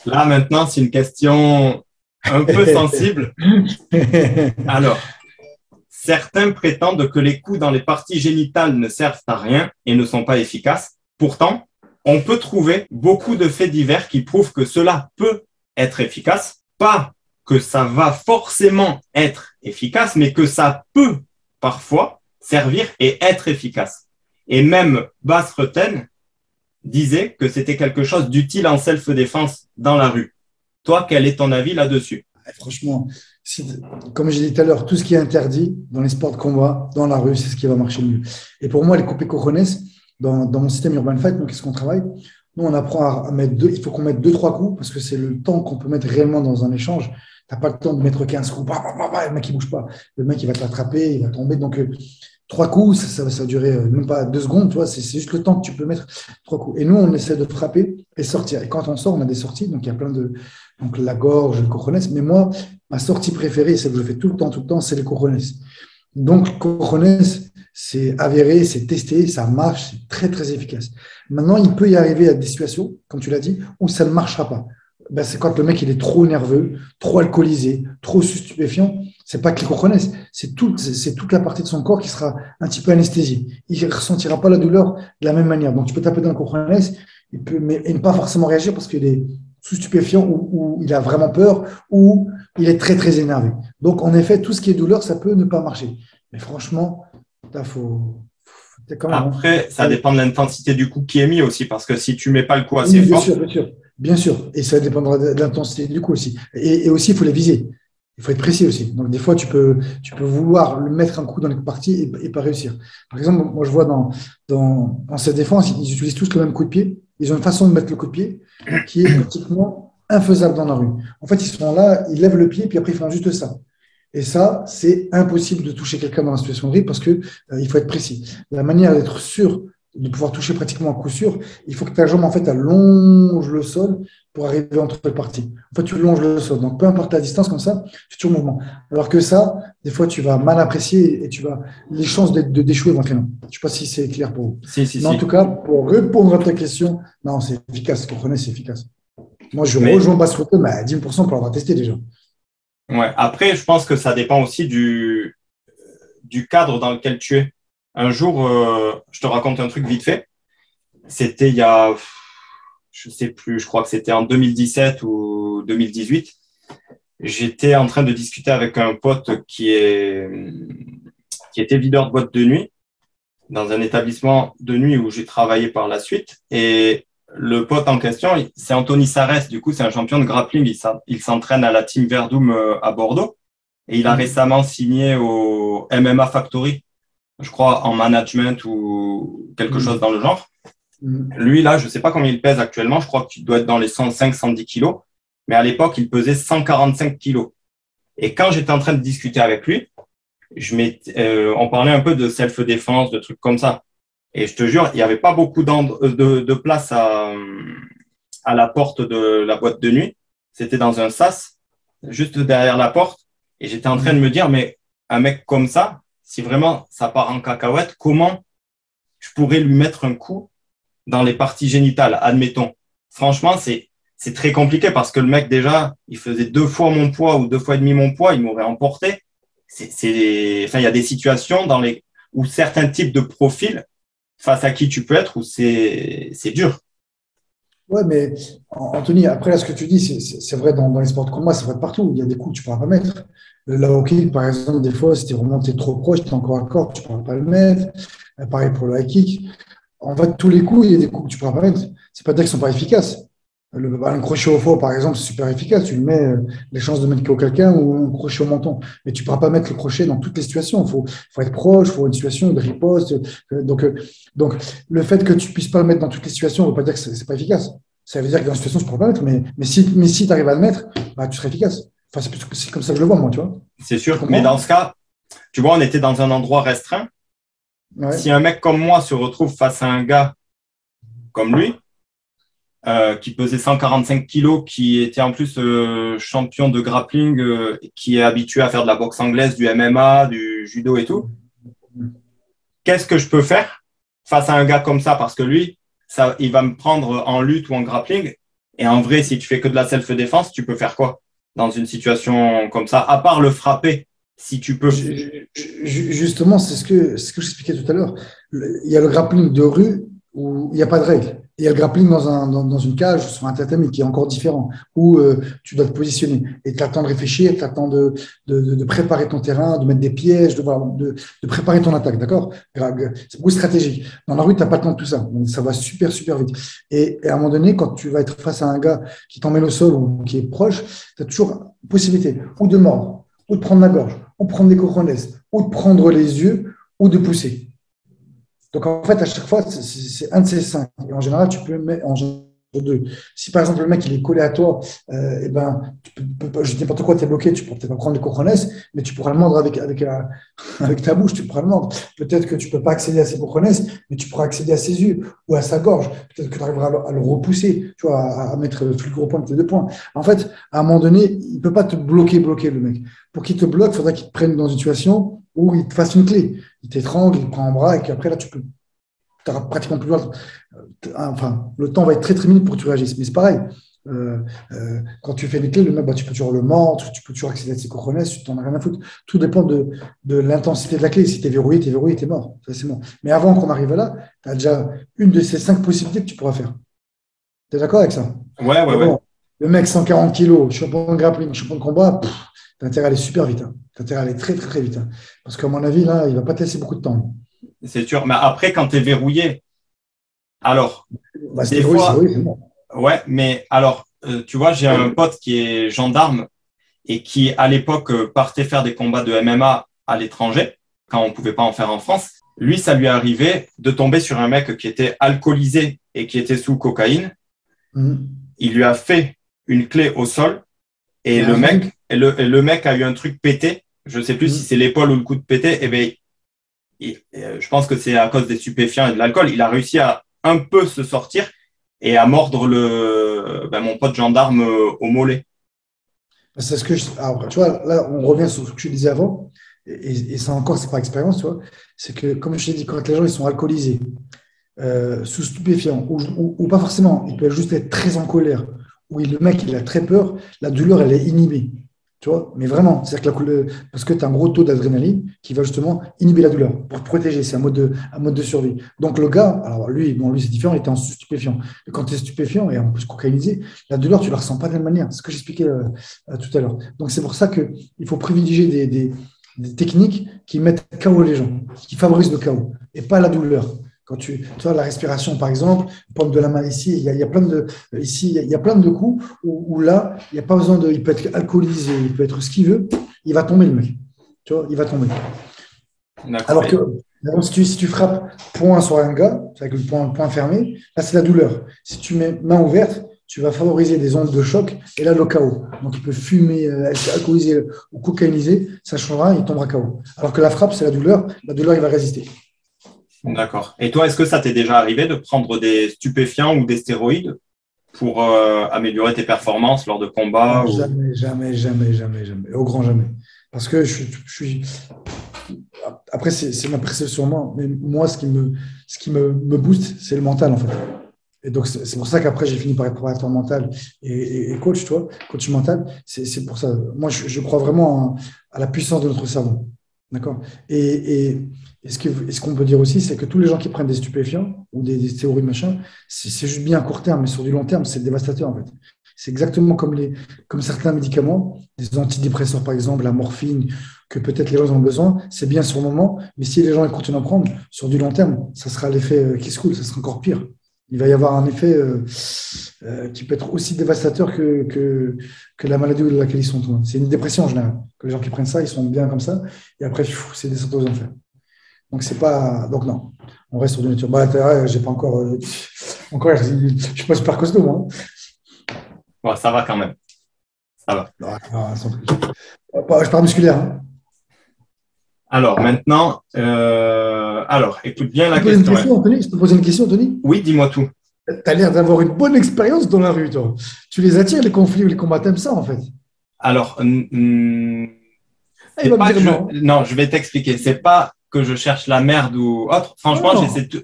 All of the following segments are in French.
Là, maintenant, c'est une question un peu sensible. Alors, certains prétendent que les coups dans les parties génitales ne servent à rien et ne sont pas efficaces. Pourtant, on peut trouver beaucoup de faits divers qui prouvent que cela peut être efficace. Pas que ça va forcément être efficace, mais que ça peut parfois servir et être efficace. Et même Basreten disait que c'était quelque chose d'utile en self-défense dans la rue. Toi, quel est ton avis là-dessus? Franchement, comme j'ai dit tout à l'heure, tout ce qui est interdit dans les sports de combat, dans la rue, c'est ce qui va marcher le mieux. Et pour moi, les coupés cojones, dans mon système Urban Fight, nous, qu'est-ce qu'on travaille? Nous, on apprend à mettre il faut qu'on mette deux, trois coups parce que c'est le temps qu'on peut mettre réellement dans un échange. Tu n'as pas le temps de mettre 15 coups, le mec, il ne bouge pas. Le mec, il va t'attraper, il va tomber. Donc, trois coups, ça va durer même pas 2 secondes, tu vois, c'est juste le temps que tu peux mettre trois coups. Et nous, on essaie de frapper et sortir. Et quand on sort, on a des sorties, donc il y a plein de. Donc la gorge, le cojones. Mais moi, ma sortie préférée, celle que je fais tout le temps, c'est les cojones. Donc, cojones, c'est avéré, c'est testé, ça marche, c'est très, très efficace. Maintenant, il peut y arriver à des situations, comme tu l'as dit, où ça ne marchera pas. Ben, c'est quand le mec il est trop nerveux, trop alcoolisé, trop stupéfiant. C'est pas que les cojones, c'est toute la partie de son corps qui sera un petit peu anesthésiée. Il ne ressentira pas la douleur de la même manière. Donc, tu peux taper dans le cojones, et ne pas forcément réagir parce qu'il est sous stupéfiant ou il a vraiment peur ou il est très, très énervé. Donc, en effet, tout ce qui est douleur, ça peut ne pas marcher. Mais franchement, il faut quand même. Après, ça dépend de l'intensité du coup qui est mis aussi, parce que si tu mets pas le coup assez Oui, bien fort, sûr, bien sûr. Bien sûr. Et ça dépendra de l'intensité du coup aussi. Et aussi, il faut les viser. Il faut être précis aussi. Donc, des fois, tu peux vouloir le mettre un coup dans les parties et pas réussir. Par exemple, moi, je vois dans cette défense, ils utilisent tous le même coup de pied. Ils ont une façon de mettre le coup de pied qui est pratiquement infaisable dans la rue. En fait, ils sont là, ils lèvent le pied, puis après, ils font juste ça. Et ça, c'est impossible de toucher quelqu'un dans la situation de rythme parce que il faut être précis. La manière d'être sûr de pouvoir toucher pratiquement à coup sûr, il faut que ta jambe en fait elle longe le sol pour arriver entre les parties. En fait, tu longes le sol. Donc, peu importe la distance comme ça, tu es toujours en mouvement. Alors que ça, des fois, tu vas mal apprécier et les chances d'échouer vont être énormes. Je ne sais pas si c'est clair pour vous. si, si, Mais en tout si. cas, pour répondre à ta question, non, c'est efficace. Vous comprenez, c'est efficace. Moi, je Mais rejoins Basse-Rotten à 10% pour l'avoir testé déjà. ouais, après, je pense que ça dépend aussi du cadre dans lequel tu es. Un jour, je te raconte un truc vite fait. C'était il y a, je sais plus, je crois que c'était en 2017 ou 2018. J'étais en train de discuter avec un pote qui était videur de boîte de nuit dans un établissement de nuit où j'ai travaillé par la suite. Et le pote en question, c'est Anthony Sarès. Du coup, c'est un champion de grappling. Il s'entraîne à la Team Verdum à Bordeaux. Et il a récemment signé au MMA Factory, je crois, en management ou quelque chose dans le genre. Lui, là, je ne sais pas combien il pèse actuellement. Je crois qu'il doit être dans les 105-110 kilos. Mais à l'époque, il pesait 145 kilos. Et quand j'étais en train de discuter avec lui, on parlait un peu de self-défense, de trucs comme ça. Et je te jure, il n'y avait pas beaucoup de place à la porte de la boîte de nuit. C'était dans un sas, juste derrière la porte. Et j'étais en train de me dire, mais un mec comme ça, si vraiment ça part en cacahuète, comment je pourrais lui mettre un coup dans les parties génitales, admettons. Franchement, c'est très compliqué parce que le mec, déjà, il faisait 2 fois mon poids ou 2 fois et demi mon poids, il m'aurait emporté. Enfin, il y a des situations où certains types de profils face à qui tu peux être où c'est dur. Ouais, mais Anthony, après, là, ce que tu dis, c'est vrai dans les sports de combat, c'est vrai partout. Il y a des coups que tu ne pourras pas mettre. Le low kick, par exemple, des fois, si tu es remonté trop proche, tu es encore à corps, tu ne pourras pas le mettre. Pareil pour le high kick. En fait, tous les coups, il y a des coups que tu ne pourras pas mettre. C'est pas dire qu'ils ne sont pas efficaces. Un crochet au faux, par exemple, c'est super efficace. Tu le mets, les chances de mettre KO quelqu'un ou un crochet au menton. Mais tu ne pourras pas mettre le crochet dans toutes les situations. Il faut être proche, il faut une situation de riposte. Donc, le fait que tu ne puisses pas le mettre dans toutes les situations ne veut pas dire que ce n'est pas efficace. Ça veut dire que dans une situation, tu ne pourras pas le mettre. Mais si tu arrives à le mettre, bah, tu seras efficace. Enfin, c'est comme ça que je le vois, moi, tu vois. C'est Tu sûr. Mais dans comprends? ce cas, tu vois, on était dans un endroit restreint. Ouais. Si un mec comme moi se retrouve face à un gars comme lui, qui pesait 145 kilos, qui était en plus champion de grappling, qui est habitué à faire de la boxe anglaise, du MMA, du judo et tout. Qu'est-ce que je peux faire face à un gars comme ça? Parce que lui, il va me prendre en lutte ou en grappling Et en vrai, si tu fais que de la self-défense, tu peux faire quoi dans une situation comme ça, à part le frapper, si tu peux. Justement, c'est ce que j'expliquais tout à l'heure. Il y a le grappling de rue où il n'y a pas de règle. Il y a le grappling dans une cage ou sur un tatami qui est encore différent, où tu dois te positionner et tu as le temps de réfléchir, tu as le temps de préparer ton terrain, de mettre des pièges, de préparer ton attaque, d'accord? C'est beaucoup stratégique. Dans la rue, tu n'as pas le temps de tout ça. Donc, ça va super, super vite. Et à un moment donné, quand tu vas être face à un gars qui t'emmène au sol ou qui est proche, tu as toujours possibilité ou de mordre, ou de prendre la gorge, ou de prendre des cojones, ou de prendre les yeux, ou de pousser. Donc, en fait, à chaque fois, c'est un de ces cinq. Et en général, tu peux le mettre en général deux. Si par exemple, le mec il est collé à toi, eh ben, je dis n'importe quoi, tu es bloqué, tu ne pourras peut-être pas prendre les cojones, mais tu pourras le mordre avec ta bouche, tu pourras le mordre. Peut-être que tu ne peux pas accéder à ses cojones, mais tu pourras accéder à ses yeux ou à sa gorge. Peut-être que tu arriveras à le repousser, tu vois, à mettre le plus gros point de tes deux points. En fait, à un moment donné, il ne peut pas te bloquer le mec. Pour qu'il te bloque, il faudra qu'il te prenne dans une situation où il te fasse une clé. Il t'étrangle, il te prend en bras et qu'après, là, tu n'auras pratiquement plus loin. Enfin, le temps va être très très minute pour que tu réagisses. Mais c'est pareil. Quand tu fais des clés, le mec, tu peux toujours le mordre, tu peux toujours accéder à ses cojones, tu t'en as rien à foutre. Tout dépend de l'intensité de la clé. Si tu es verrouillé, tu es mort. Ça, c'est bon. Mais avant qu'on arrive là, tu as déjà une de ces 5 possibilités que tu pourras faire. Tu es d'accord avec ça? Ouais. Bon, le mec, 140 kilos, champion de grappling, champion de combat, tu as intérêt à aller super vite. Tu as intérêt à aller très très très vite. Parce qu'à mon avis, là, il ne va pas te laisser beaucoup de temps. C'est sûr. Mais après, quand tu es verrouillé, alors, des Oui, fois, c'est bon. ouais, mais alors, tu vois, j'ai un pote qui est gendarme et qui, à l'époque, partait faire des combats de MMA à l'étranger, quand on ne pouvait pas en faire en France. Lui, ça lui est arrivé de tomber sur un mec qui était alcoolisé et qui était sous cocaïne. Il lui a fait une clé au sol et le mec a eu un truc pété. Je ne sais plus si c'est l'épaule ou le coude pété. Et ben, je pense que c'est à cause des stupéfiants et de l'alcool. Il a réussi à un peu se sortir et à mordre mon pote gendarme au mollet. C'est ce que alors, tu vois, là, on revient sur ce que tu disais avant, et ça encore, c'est par expérience, tu vois. C'est que, comme je t'ai dit, quand les gens ils sont alcoolisés, sous stupéfiants, ou pas forcément, ils peuvent juste être très en colère, ou le mec, il a très peur, la douleur, elle est inhibée. Tu vois, mais vraiment, c'est-à-dire que parce que tu as un gros taux d'adrénaline qui va justement inhiber la douleur pour te protéger. C'est un mode de survie. Donc, le gars, alors lui c'est différent, il était en stupéfiant. Et quand tu es stupéfiant et en plus cocaïnisé, la douleur, tu ne la ressens pas de la même manière. C'est ce que j'expliquais tout à l'heure. Donc, c'est pour ça qu'il faut privilégier des techniques qui mettent KO les gens, qui favorisent le KO et pas la douleur. Quand tu vois la respiration, par exemple, pompe de la main ici, il y a plein de coups où là, il n'y a pas besoin il peut être alcoolisé, il peut être ce qu'il veut, il va tomber le mec. Tu vois, il va tomber. Alors que si tu frappes point sur un gars, avec le point fermé, là c'est la douleur. Si tu mets main ouverte, tu vas favoriser des ondes de choc et là le KO. Donc il peut fumer, être alcoolisé ou cocaïnisé, ça changera, il tombera KO. Alors que la frappe, c'est la douleur il va résister. D'accord. Et toi, est-ce que ça t'est déjà arrivé de prendre des stupéfiants ou des stéroïdes pour améliorer tes performances lors de combats Jamais. Au grand jamais. Parce que je suis. Après, c'est ma perception, moi. Mais moi, ce qui me booste, c'est le mental, en fait. Et donc, c'est pour ça qu'après, j'ai fini par être préparateur mental et coach, tu vois, coach mental. C'est pour ça. Moi, je crois vraiment à la puissance de notre cerveau. D'accord. Et ce qu'on peut dire aussi, c'est que tous les gens qui prennent des stupéfiants ou des stéroïdes, machin, c'est juste bien à court terme, mais sur du long terme, c'est dévastateur, en fait. C'est exactement comme certains médicaments, des antidépresseurs, par exemple, la morphine, que peut-être les gens ont besoin. C'est bien sur le moment, mais si les gens continuent d'en prendre, sur du long terme, ça sera l'effet qui se coule, ça sera encore pire. Il va y avoir un effet qui peut être aussi dévastateur que la maladie de laquelle ils sont. C'est une dépression en général. Que les gens qui prennent ça, ils sont bien comme ça, et après, c'est des sortes aux enfers. Donc, c'est pas. Donc, non, on reste sur du nature. J'ai pas encore. Je suis pas super costaud, moi. Ouais, ça va quand même. Ça va. Je parle musculaire. Hein. Alors, maintenant, écoute bien la question. Je te pose une question, Anthony. Oui, dis-moi tout. Tu as l'air d'avoir une bonne expérience dans la rue, toi. Tu les attires, les conflits ou les combats, t'aimes ça, en fait. Alors, non, je vais t'expliquer. C'est pas que je cherche la merde ou autre. Franchement,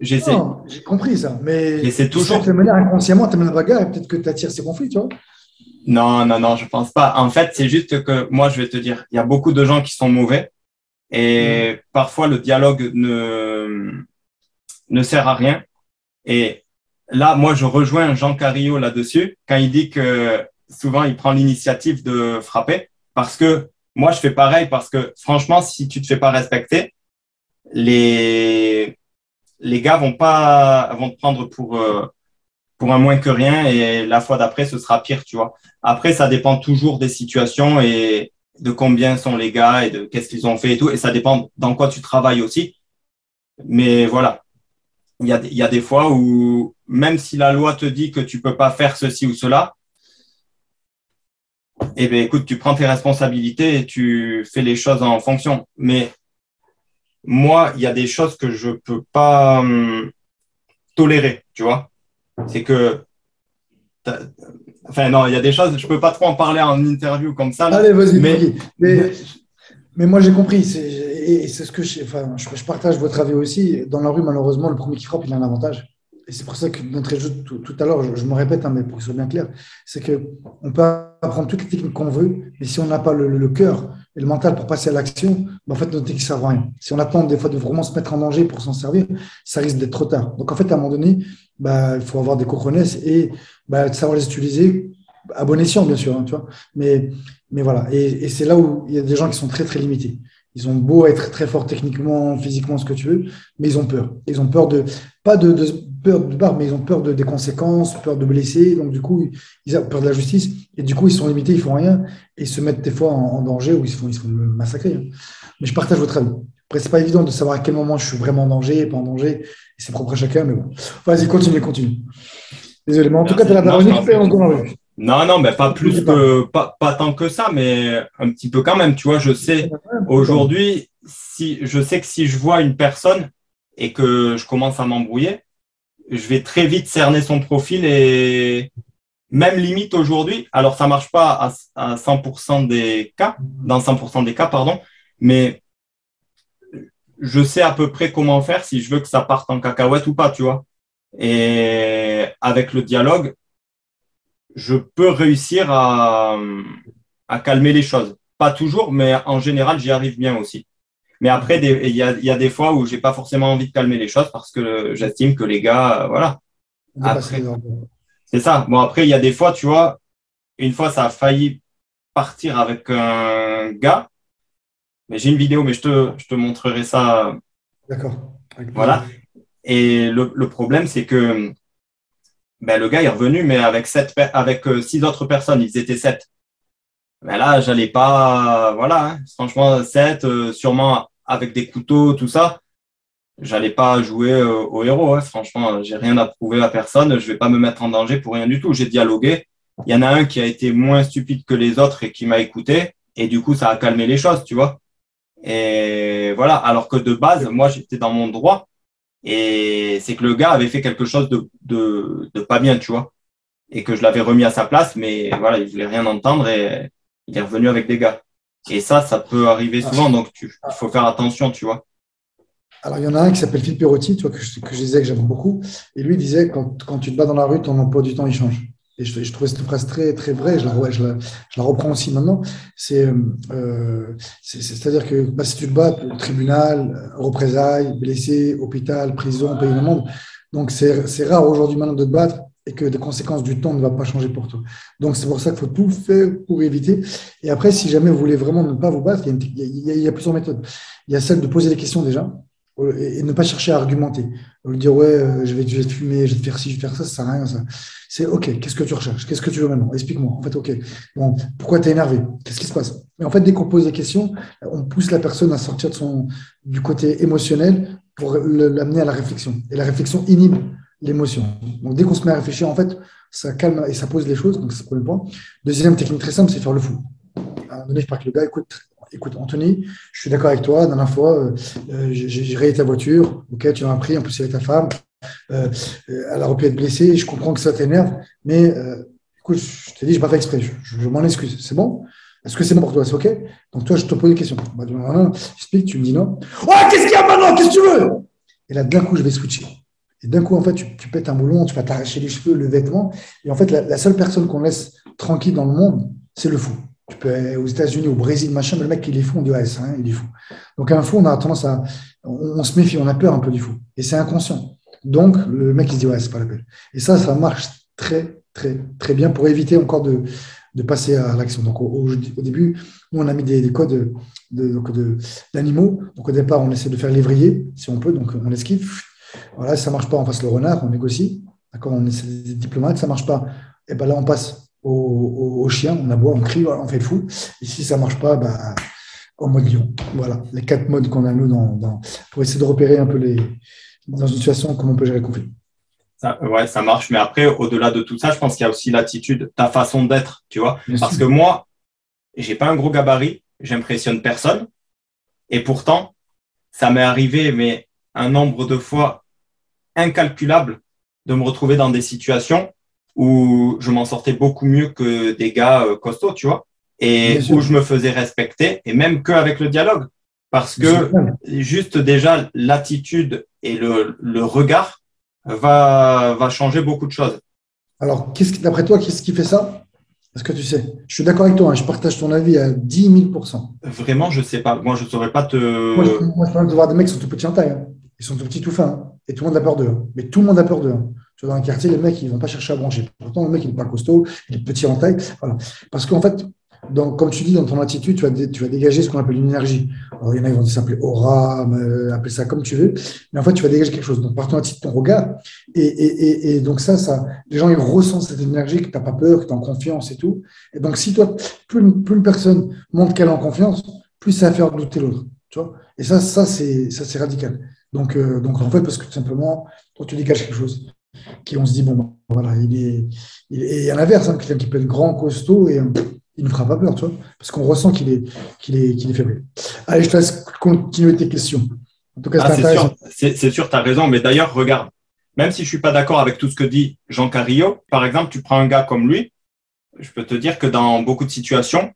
j'essaie. Non, j'ai compris ça. Mais J'essaie toujours. Inconsciemment, tu aimes la bagarre et peut-être que tu attires ces conflits, tu vois. Non, non, non, je pense pas. En fait, c'est juste que moi, je vais te dire, il y a beaucoup de gens qui sont mauvais et parfois le dialogue ne sert à rien. Et là, moi, je rejoins Jean Carillo là-dessus quand il dit que souvent, il prend l'initiative de frapper parce que moi, je fais pareil parce que franchement, si tu te fais pas respecter, les, les gars vont te prendre pour un moins que rien et la fois d'après, ce sera pire, tu vois. Après, ça dépend toujours des situations et de combien sont les gars et de qu'est-ce qu'ils ont fait et tout. Et ça dépend dans quoi tu travailles aussi. Mais voilà, il y a des fois où même si la loi te dit que tu peux pas faire ceci ou cela, eh bien, écoute, tu prends tes responsabilités et tu fais les choses en fonction. Mais moi, il y a des choses que je peux pas tolérer, tu vois. C'est que enfin, non, il y a des choses, je peux pas trop en parler en interview comme ça, là, Allez, vas-y, mais, mais moi, j'ai compris. Et c'est ce que je partage votre avis aussi. Dans la rue, malheureusement, le premier qui frappe, il a un avantage. Et c'est pour ça que notre jeu, tout à l'heure, je me répète, hein, mais pour que ce soit bien clair, c'est qu'on peut apprendre toutes les techniques qu'on veut, mais si on n'a pas le cœur et le mental pour passer à l'action, ben, en fait, notre technique ne sert à rien. Si on attend des fois de vraiment se mettre en danger pour s'en servir, ça risque d'être trop tard. Donc, en fait, à un moment donné, ben, il faut avoir des cojones et ben, savoir les utiliser à bon escient, bien sûr, hein, tu vois. Mais voilà. Et c'est là où il y a des gens qui sont très, très limités. Ils ont beau être très forts techniquement, physiquement, ce que tu veux, mais ils ont peur. Ils ont peur pas de peur de barre, mais ils ont peur des conséquences, peur de blesser. Donc, du coup, ils ont peur de la justice. Et du coup, ils sont limités, ils font rien et ils se mettent des fois en danger ou ils se font massacrer, hein. Mais je partage votre avis. Après, c'est pas évident de savoir à quel moment je suis vraiment en danger, pas en danger. Et c'est propre à chacun, mais bon. Vas-y, continue. Désolé, mais en tout cas, tu as non, une expérience dans la rue. non, mais pas plus que, pas tant que ça, mais un petit peu quand même, tu vois, je sais, aujourd'hui, je sais que si je vois une personne et que je commence à m'embrouiller, je vais très vite cerner son profil et même limite aujourd'hui, alors ça marche pas à 100% des cas, dans 100% des cas, pardon, mais je sais à peu près comment faire si je veux que ça parte en cacahuète ou pas, tu vois. Et avec le dialogue, je peux réussir à calmer les choses. Pas toujours, mais en général, j'y arrive bien aussi. Mais après, il y a des fois où j'ai pas forcément envie de calmer les choses parce que j'estime que les gars, voilà. Après, c'est ça. Bon, après, il y a des fois, tu vois, une fois, ça a failli partir avec un gars. Mais j'ai une vidéo, mais je te montrerai ça. D'accord. Voilà. Et le problème, c'est que ben, le gars est revenu, mais avec 6 autres personnes. Ils étaient 7. Mais là, j'allais pas, voilà, hein. Franchement, 7, sûrement avec des couteaux, tout ça. J'allais pas jouer au héros, hein. Franchement, j'ai rien à prouver à personne. Je vais pas me mettre en danger pour rien du tout. J'ai dialogué. Il y en a un qui a été moins stupide que les autres et qui m'a écouté. Et du coup, ça a calmé les choses, tu vois. Et voilà. Alors que de base, moi, j'étais dans mon droit. Et c'est que le gars avait fait quelque chose de pas bien, tu vois. Et que je l'avais remis à sa place, mais voilà, il voulait rien entendre et il est revenu avec des gars. Et ça peut arriver souvent, donc il faut faire attention, tu vois. Alors, il y en a un qui s'appelle Philippe Perotti, tu vois, que je disais que j'aime beaucoup. Et lui, il disait, quand tu te bats dans la rue, ton emploi du temps, il change. Et je trouvais cette phrase très, très vraie. Je la reprends aussi maintenant. C'est-à-dire que bah, si tu te bats, tribunal, représailles, blessé, hôpital, prison, pays du monde. Donc, c'est rare aujourd'hui maintenant de te battre et que les conséquences du temps ne vont pas changer pour toi. Donc, c'est pour ça qu'il faut tout faire pour éviter. Et après, si jamais vous voulez vraiment ne pas vous battre, il y a plusieurs méthodes. Il y a celle de poser des questions déjà et ne pas chercher à argumenter. Dire, ouais, je vais te fumer, je vais te faire ci, je vais te faire ça, ça sert à rien. Ça. C'est OK, qu'est-ce que tu recherches? Qu'est-ce que tu veux maintenant? Explique-moi. En fait, OK. Bon, pourquoi tu es énervé? Qu'est-ce qui se passe? Et en fait, dès qu'on pose des questions, on pousse la personne à sortir du côté émotionnel pour l'amener à la réflexion. Et la réflexion inhibe l'émotion. Donc, dès qu'on se met à réfléchir, en fait, ça calme et ça pose les choses. Donc, c'est le premier point. Deuxième technique très simple, c'est faire le fou. À un moment donné, je parle que le gars, écoute, Anthony, je suis d'accord avec toi. La dernière fois, j'ai rayé ta voiture. OK, tu m'as pris. En plus, il y avait ta femme. Elle aurait pu être blessée. Je comprends que ça t'énerve. Mais écoute, je t'ai dit, je n'ai pas fait exprès. Je m'en excuse. C'est bon? Est-ce que c'est bon pour toi? C'est OK? Donc, toi, je te pose des questions. Bah, j'explique, tu me dis non. Ouais, qu'est-ce qu'il y a maintenant? Qu'est-ce que tu veux? Et là, d'un coup, je vais switcher. Et d'un coup, en fait, tu pètes un boulon, tu vas t'arracher les cheveux, le vêtement. Et en fait, la seule personne qu'on laisse tranquille dans le monde, c'est le fou. Tu peux aller aux États-Unis, au Brésil, machin, mais le mec, il est fou, on dit, ouais, c'est il est fou. Donc, un fou, on a tendance à. On se méfie, on a peur un peu du fou. Et c'est inconscient. Donc, le mec, il se dit, ouais, c'est pas la peine. Et ça marche très, très, très bien pour éviter encore de passer à l'action. Donc, au début, nous, on a mis des codes d'animaux. Donc, au départ, on essaie de faire l'évrier, si on peut. Donc, on esquive. Voilà, si ça ne marche pas, on passe le renard, on négocie. D'accord, on essaie des diplomates. Ça ne marche pas, et ben là, on passe au chien, on aboie, on crie, voilà, on fait le fou. Et si ça ne marche pas, ben, en mode lion. Voilà, les 4 modes qu'on a, nous, pour essayer de repérer un peu dans une situation, comment on peut gérer le conflit. Ouais, ça marche. Mais après, au-delà de tout ça, je pense qu'il y a aussi l'attitude, ta façon d'être, tu vois. Bien Parce sûr. que moi, j'ai pas un gros gabarit, j'impressionne personne. Et pourtant, ça m'est arrivé, mais un nombre de fois incalculable de me retrouver dans des situations où je m'en sortais beaucoup mieux que des gars costauds, tu vois, Bien et où sûr. je me faisais respecter, et même qu'avec le dialogue. Parce Mais c'est que normal. juste déjà, l'attitude et le regard va changer beaucoup de choses. Alors, d'après toi, qu'est-ce qui fait ça? Est-ce que tu sais? Je suis d'accord avec toi, hein, je partage ton avis à 10 000%. Vraiment, je sais pas. Moi, je saurais pas Moi, te. je parle de voir des mecs qui sont tout petits en taille, hein. Ils sont tout petits, tout fins, hein. Et tout le monde a peur d'eux, hein. Mais tout le monde a peur d'eux, hein. Tu vois, dans un quartier, les mecs, ils ne vont pas chercher à brancher. Pourtant, le mec, il n'est pas costaud, il est petit en taille. Voilà. Parce qu'en fait, comme tu dis, dans ton attitude, tu vas dégager ce qu'on appelle une énergie. Alors, il y en a qui vont s'appeler aura, appeler ça comme tu veux. Mais en fait, tu vas dégager quelque chose. Donc, par ton attitude, ton regard. Et donc, les gens, ils ressentent cette énergie, que tu n'as pas peur, que tu es en confiance et tout. Et donc, si toi, plus une personne montre qu'elle est en confiance, plus ça va faire douter l'autre. Tu vois. Et ça, c'est radical. Donc, en fait, parce que tout simplement, toi, tu dégages quelque chose on se dit, bon, ben, voilà, et à l'inverse, hein, quelqu'un qui peut être grand, costaud, et il ne fera pas peur, tu vois, parce qu'on ressent qu'il est faible. Allez, je te laisse continuer tes questions. En tout cas, Ah, c'était intéressant. c'est sûr, tu as raison. Mais d'ailleurs, regarde, même si je suis pas d'accord avec tout ce que dit Jean Carillo, par exemple, tu prends un gars comme lui, je peux te dire que dans beaucoup de situations,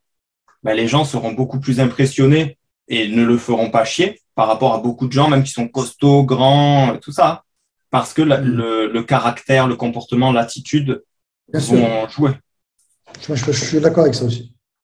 ben, les gens seront beaucoup plus impressionnés et ne le feront pas chier par rapport à beaucoup de gens, même qui sont costauds, grands, tout ça. Parce que le caractère, le comportement, l'attitude Bien sûr, vont jouer. je suis d'accord avec ça aussi.